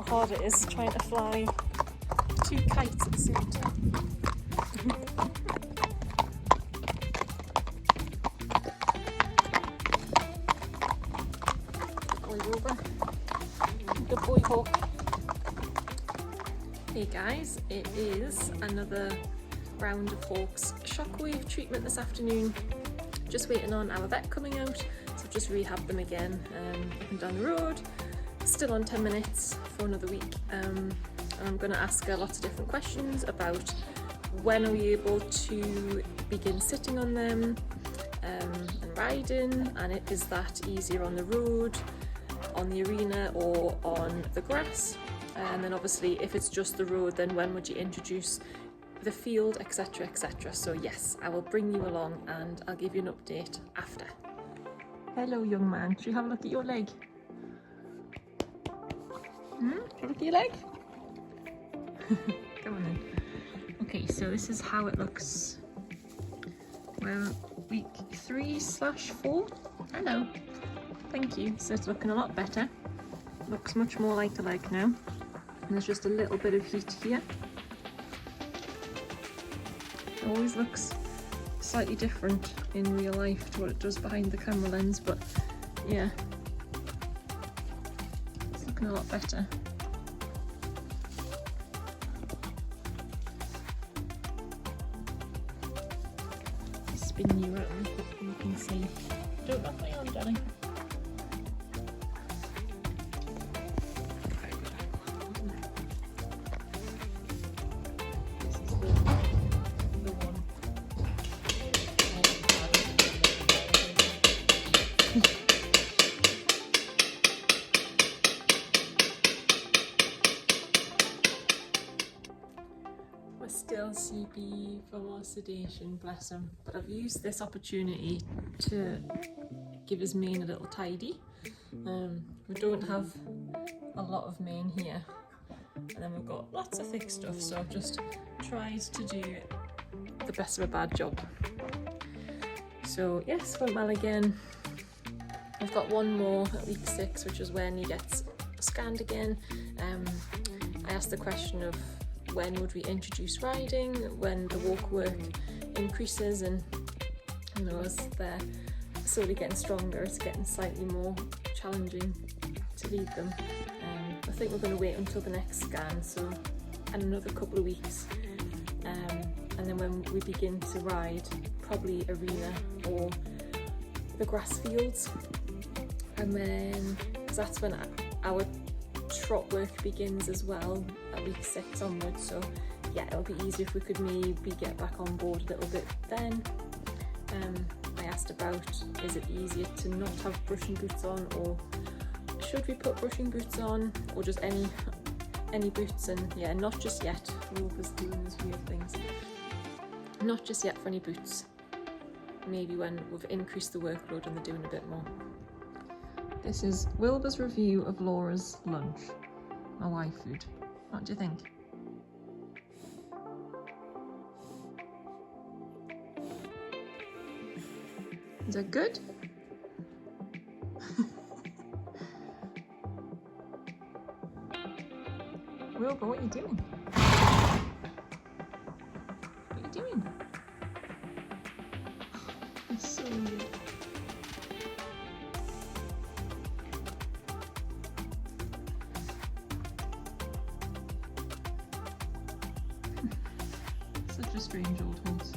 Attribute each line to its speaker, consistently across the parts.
Speaker 1: hard it is trying to fly 2 kites at the same time. Good boy, Hawk. Hey guys, it is another round of Hawk's shockwave treatment this afternoon. Just waiting on our vet coming out, so I've just rehabbed them again up and down the road. Still on 10 minutes for another week. And I'm going to ask her lots of different questions about when are we able to begin sitting on them and riding, and is that easier on the road, on the arena or on the grass, and then obviously if it's just the road, then when would you introduce the field, etc, etc. So yes, I will bring you along and I'll give you an update after. Hello young man, should you have a look at your leg? Should you look at your leg? Come on then. Okay, so this is how it looks. We're week 3/4. Hello. Thank you. So it's looking a lot better. Looks much more like a leg now. And there's just a little bit of heat here. It always looks slightly different in real life to what it does behind the camera lens, but yeah, it's looking a lot better. Spin you out and you can see. Don't knock my arm, darling. We're still CP for more sedation, bless him. But I've used this opportunity to give his mane a little tidy. We don't have a lot of mane here, and then we've got lots of thick stuff, so I've just tried to do the best of a bad job. So yes, went well again. I've got one more at week 6, which is when he gets scanned again. I asked the question of when would we introduce riding, when the walk work increases, and you know, as they're slowly getting stronger, it's getting slightly more challenging to lead them. I think we're going to wait until the next scan, so in another couple of weeks, and then when we begin to ride, probably arena or the grass fields, and then because that's when our trot work begins as well at week 6 onwards. So yeah, it'll be easier if we could maybe get back on board a little bit then. I asked about, is it easier to not have brushing boots on, or should we put brushing boots on, or just any boots? And yeah, not just yet. Wilbur's doing these weird things. Not just yet for any boots. Maybe when we've increased the workload and they're doing a bit more. This is Wilbur's review of Laura's lunch, my wife food. What do you think? Is that good? Wilbur, what are you doing? What are you doing? It's so weird. Such a strange old horse.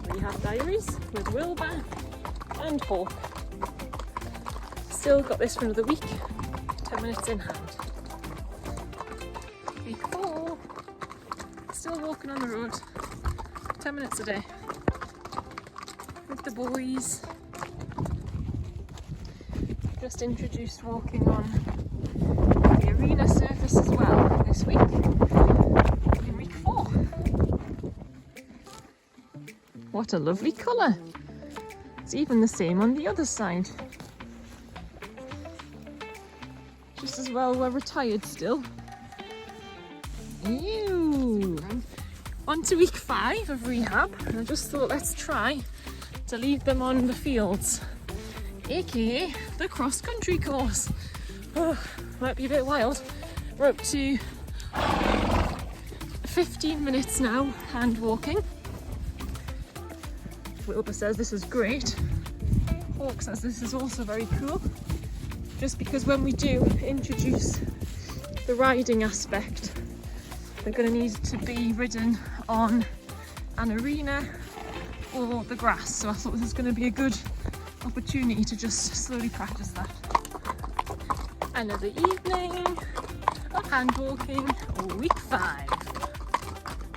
Speaker 1: Rehab diaries with Wilbur and Hawk. Still got this for another week. 10 minutes in hand. Week 4. Still walking on the road. 10 minutes a day with the boys. Just introduced walking on the arena surface as well this week in week 4. What a lovely colour! It's even the same on the other side. Just as well we're retired still. Ew. On to week 5 of rehab, and I just thought let's try to leave them on the fields, aka the cross-country course. Oh, might be a bit wild. We're up to 15 minutes now hand walking. Wilbur says this is great. Hawk says this is also very cool, just because when we do introduce the riding aspect, they're going to need to be ridden on an arena or the grass. So I thought this is going to be a good opportunity to just slowly practice that. Another evening of hand walking, week 5.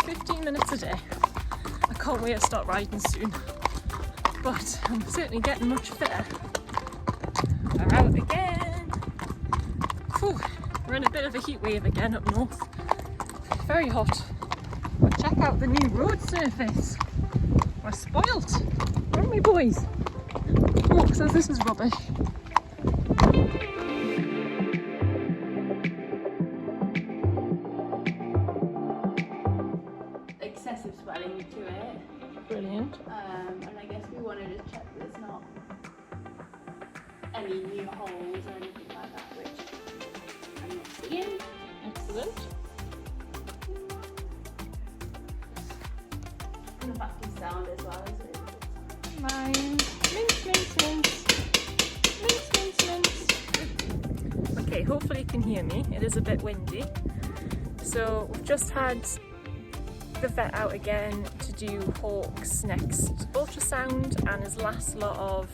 Speaker 1: 15 minutes a day. I can't wait to start riding soon, but I'm certainly getting much fitter. We're out again. Whew, we're in a bit of a heat wave again up north. Very hot. But check out the new road surface. We're spoilt, aren't we, boys? Hawk says this is rubbish.
Speaker 2: Excessive swelling to it.
Speaker 1: Brilliant.
Speaker 2: And I guess we wanted to check there's not any new holes or anything like that, which I'm not seeing.
Speaker 1: Excellent.
Speaker 2: And the factory sound as well, isn't it?
Speaker 1: Mine. Mince, mince, mince. Mince, mince, mince. Okay, hopefully you can hear me. It is a bit windy. So we've just had the vet out again to do Hawk's next ultrasound and his last lot of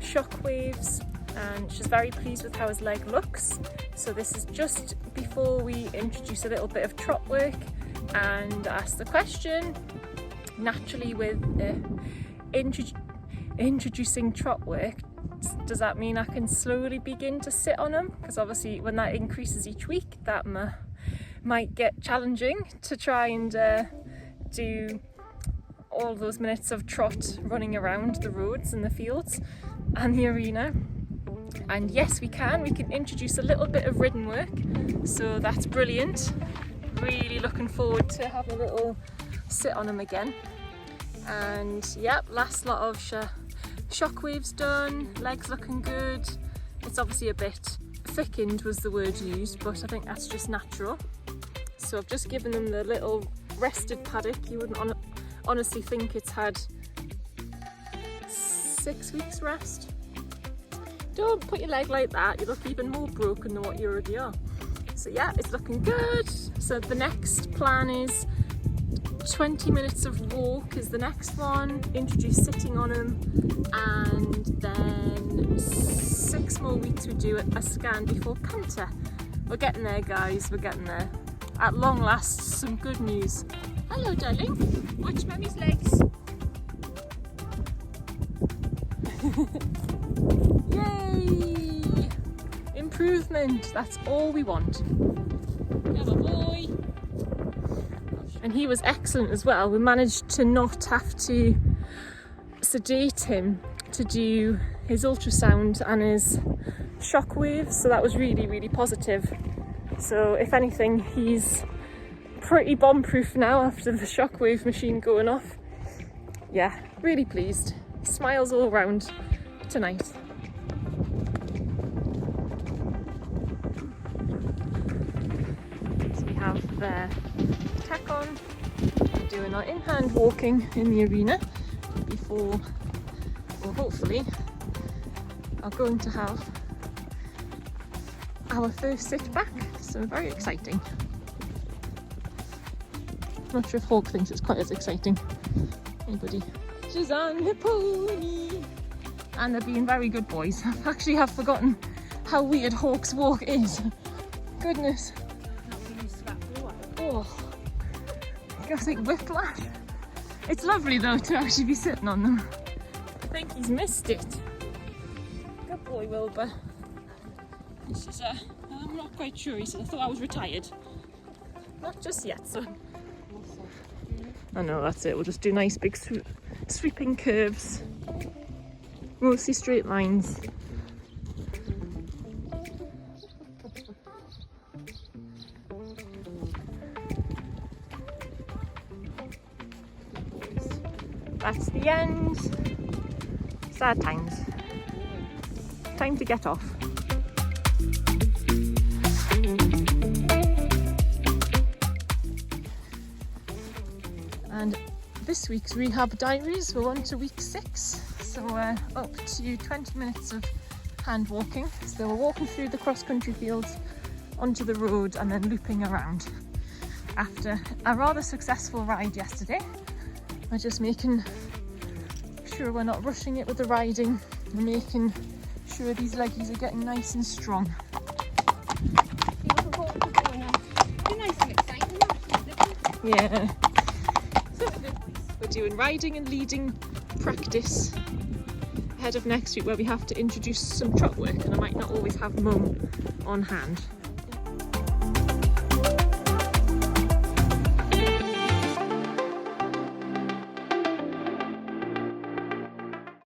Speaker 1: shock waves, and she's very pleased with how his leg looks. So this is just before we introduce a little bit of trot work and ask the question, naturally with introducing trot work, does that mean I can slowly begin to sit on him? Because obviously when that increases each week, that might get challenging to try and do all those minutes of trot running around the roads and the fields and the arena. And yes, we can introduce a little bit of ridden work, so that's brilliant. Really looking forward to having a little sit on him again. And yep, last lot of shock waves done, legs looking good. It's obviously a bit thickened was the word used, but I think that's just natural. So I've just given them the little rested paddock. You wouldn't honestly think it's had 6 weeks rest. Don't put your leg like that, you look even more broken than what you already are. So yeah, it's looking good. So the next plan is 20 minutes of walk is the next one, introduce sitting on them, and then 6 more weeks we do a scan before canter. We're getting there, guys, we're getting there. At long last, some good news. Hello, darling. Watch Mummy's legs. Yay! Improvement, that's all we want. Have a boy. And he was excellent as well. We managed to not have to sedate him to do his ultrasound and his shock waves, so that was really, really positive. So if anything, he's pretty bomb-proof now after the shockwave machine going off. Yeah, really pleased. Smiles all around tonight. So we have the tack on, doing our in-hand walking in the arena before, well, hopefully, are going to have our first sit back, so very exciting. Not sure if Hawk thinks it's quite as exciting. Anybody? She's on the pony! And they're being very good boys. I actually have forgotten how weird Hawk's walk is. Goodness. Oh, I guess like whiplash. It's lovely though to actually be sitting on them. I think he's missed it. Good boy, Wilbur. This is I'm not quite sure, he said. I thought I was retired. Not just yet, son. I know, that's it. We'll just do nice big sweeping curves. Mostly straight lines. That's the end. Sad times. Time to get off. And this week's rehab diaries, we're on to week 6. So we're up to 20 minutes of hand walking. So we're walking through the cross-country fields onto the road and then looping around. After a rather successful ride yesterday, we're just making sure we're not rushing it with the riding. We're making sure these leggies are getting nice and strong. Yeah. So we're doing riding and leading practice ahead of next week, where we have to introduce some trot work, and I might not always have Mum on hand.